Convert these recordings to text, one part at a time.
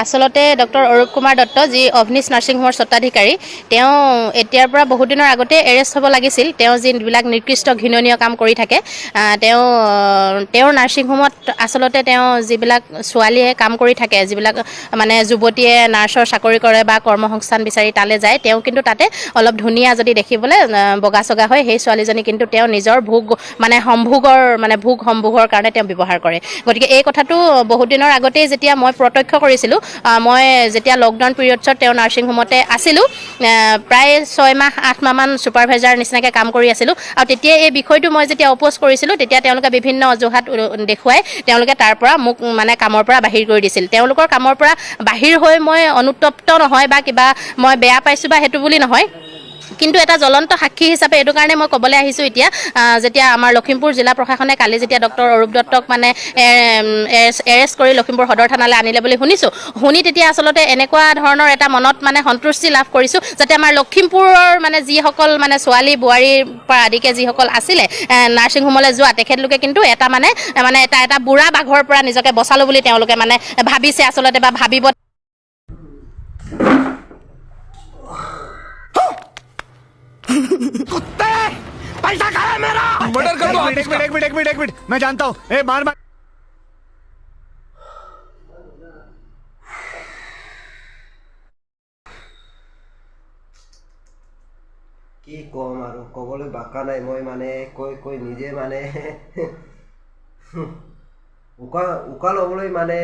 আচলতে ডক্টৰ অৰূপ কুমাৰ দত্ত যি অভনিশ নাৰ্ছিং হোমৰ স্বত্বাধিকাৰী তেওঁ এতিয়াৰ পৰা বহুত দিনৰ আগতে এৰেষ্ট হ'ব লাগিছিল। তেওঁ যিবিলাক নিকৃষ্ট ঘৃণনীয় কাম কৰি থাকে তেওঁৰ নাৰ্ছিং হোমত আচলতে তেওঁ যিবিলাক ছোৱালীয়ে কাম কৰি থাকে, যিবিলাক মানে যুৱতীয়ে নাৰ্ছৰ চাকৰি কৰে বা কৰ্মসংস্থান বিচাৰি তালৈ যায়, তেওঁ কিন্তু তাতে অলপ ধুনীয়া যদি দেখিবলৈ বগা চগা হয়, সেই ছোৱালীজনী কিন্তু তেওঁ নিজৰ ভোগ সম্ভোগৰ কাৰণে তেওঁ ব্যৱহাৰ কৰে। গতিকে এই কথাটো বহুত দিনৰ আগতেই যেতিয়া মই প্ৰত্যক্ষ কৰিছিলোঁ, মই যেতিয়া লকডাউন পিৰিয়ডছত তেওঁ নাৰ্ছিং হোমতে আছিলোঁ, প্ৰায় 6 মাহ 8 মাহমান ছুপাৰভাইজাৰ নিচিনাকৈ কাম কৰি আছিলোঁ। আৰু তেতিয়া এই বিষয়টো মই যেতিয়া অপ'জ কৰিছিলোঁ, তেতিয়া তেওঁলোকে বিভিন্ন অজুহাত দেখুৱাই তেওঁলোকে তাৰ পৰা মোক মানে কামৰ পৰা বাহিৰ কৰি দিছিল। তেওঁলোকৰ কামৰ পৰা বাহিৰ হৈ মই অনুতপ্ত নহয় বা কিবা মই বেয়া পাইছোঁ বা সেইটো বুলি নহয়, কিন্তু এটা জ্বলন্ত সাক্ষী হিচাপে এইটো কাৰণে মই ক'বলৈ আহিছোঁ এতিয়া, যেতিয়া আমাৰ লখিমপুৰ জিলা প্ৰশাসনে কালি যেতিয়া ডক্টৰ অৰূপ দত্তক মানে এৰেষ্ট কৰি লখিমপুৰ সদৰ থানালৈ আনিলে বুলি শুনি তেতিয়া আচলতে এনেকুৱা ধৰণৰ এটা মনত মানে সন্তুষ্টি লাভ কৰিছোঁ, যাতে আমাৰ লখিমপুৰৰ মানে যিসকল মানে ছোৱালী বোৱাৰীৰ পৰা আদিকে যিসকল আছিলে নাৰ্ছিং হোমলৈ যোৱা, তেখেতলোকে কিন্তু এটা বুঢ়া বাঘৰ পৰা নিজকে বচালোঁ বুলি তেওঁলোকে মানে ভাবিছে আচলতে বা ভাবিব। कुत्ते पैसा खाया मेरा मर्डर कर दो। एक मिनट मैं जानता हूँ। ए मार কি কম আৰু ক'বলৈ বাকা নাই। মই মানে কৈ নিজে মানে উকা ল'বলৈ মানে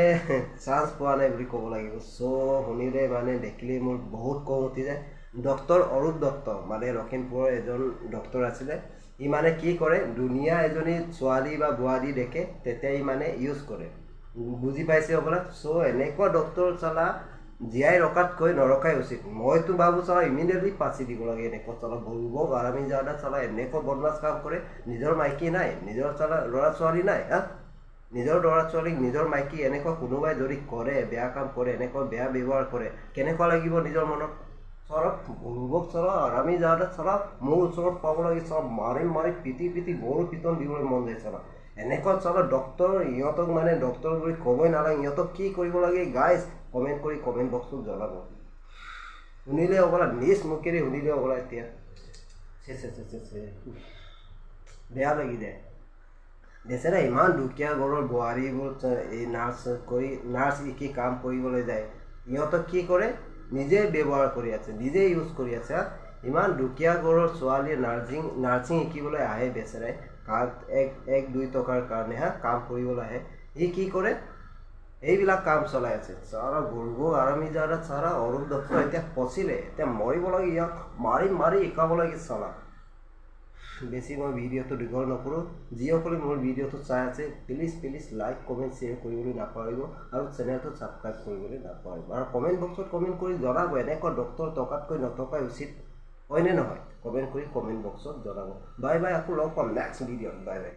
চান্স পোৱা নাই বুলি ক'ব লাগিব। চ' শুনিলে মানে দেখিলে মোৰ বহুত খং উঠি যায়। ডক্টৰ অৰূপ দত্ত মানে লখিমপুৰৰ এজন ডক্টৰ আছিলে। ই মানে কি কৰে, ধুনীয়া এজনী ছোৱালী বা বোৱাৰী দেখে তেতিয়া ই মানে ইউজ কৰে, বুজি পাইছে হ'বলা। চ' এনেকুৱা ডক্টৰ চালা জীয়াই ৰখাতকৈ নৰখাই উচিত। মইতো ভাবোঁ চালা ইমিডিয়েটলি ফাঁচি দিব লাগে। এনেকুৱা চালা ভুলবক আৰামি জাদা চালা এনেকুৱা বদমাছ কাম কৰে। নিজৰ মাইকী নাই, নিজৰ চালা ল'ৰা ছোৱালী নাই, নিজৰ ল'ৰা ছোৱালীক নিজৰ মাইকী এনেকুৱা কোনোবাই যদি কৰে, বেয়া কাম কৰে, এনেকুৱা বেয়া ব্যৱহাৰ কৰে, কেনেকুৱা লাগিব নিজৰ মনত। চৰক ভুলবক চালা আৰামি জাদা চালা মোৰ ওচৰত পাব লাগে, চালা মাৰি পিটি বৰ পিটন দিবলৈ মন যায় চালা। এনেকুৱা চালা ডক্টৰ, ইহঁতক মানে ডক্টৰ বুলি ক'বই নালাগে। ইহঁতক কি কৰিব লাগে গাইজ কমেণ্ট কৰি কমেণ্ট বক্সত জনাব। শুনিলে হ'বলা নিজ মুখেৰে শুনিলে হ'বলা এতিয়া বেয়া লাগি যায়। বেচেৰা ইমান দুখীয়া ঘৰৰ বোৱাৰীবোৰ এই নাৰ্ছ কি কাম কৰিবলৈ যায়, ইহঁতক কি কৰে নিজে ব্যৱহাৰ কৰি আছে, নিজে ইউজ কৰি আছে। ইমান দুখীয়া ঘৰৰ ছোৱালীয়ে নাৰ্ছিং শিকিবলৈ আহে, বেচেৰাই 1-2 টকাৰ কাৰণে কাম কৰিবলৈ আহে। ই কি কৰে, এইবিলাক কাম চলাই আছে। চাৰা গৰ্ব আৰামি জাদা চাৰা অৰূপ দত্ত এতিয়া ফচিলে, এতিয়া মৰিব লাগে, ইয়াক মাৰি শিকাব লাগে চালা। বেছি মই ভিডিঅ'টো দীঘল নকৰোঁ। যিসকলে মোৰ ভিডিঅ'টো চাই আছে প্লিজ লাইক কমেণ্ট শ্বেয়াৰ কৰিবলৈ নাপাহৰিব আৰু চেনেলটো ছাবস্ক্ৰাইব কৰিবলৈ নাপাহৰিব। আৰু কমেণ্ট বক্সত কমেণ্ট কৰি জনাব এনেকুৱা ডক্টৰ টকাতকৈ নথকাই উচিত, হয়নে নহয়? কমেণ্ট কৰি কমেণ্ট বক্সত জনাব। বাই বাই, আকৌ লগ পাম নেক্সট ভিডিঅ'ত। Bye bye.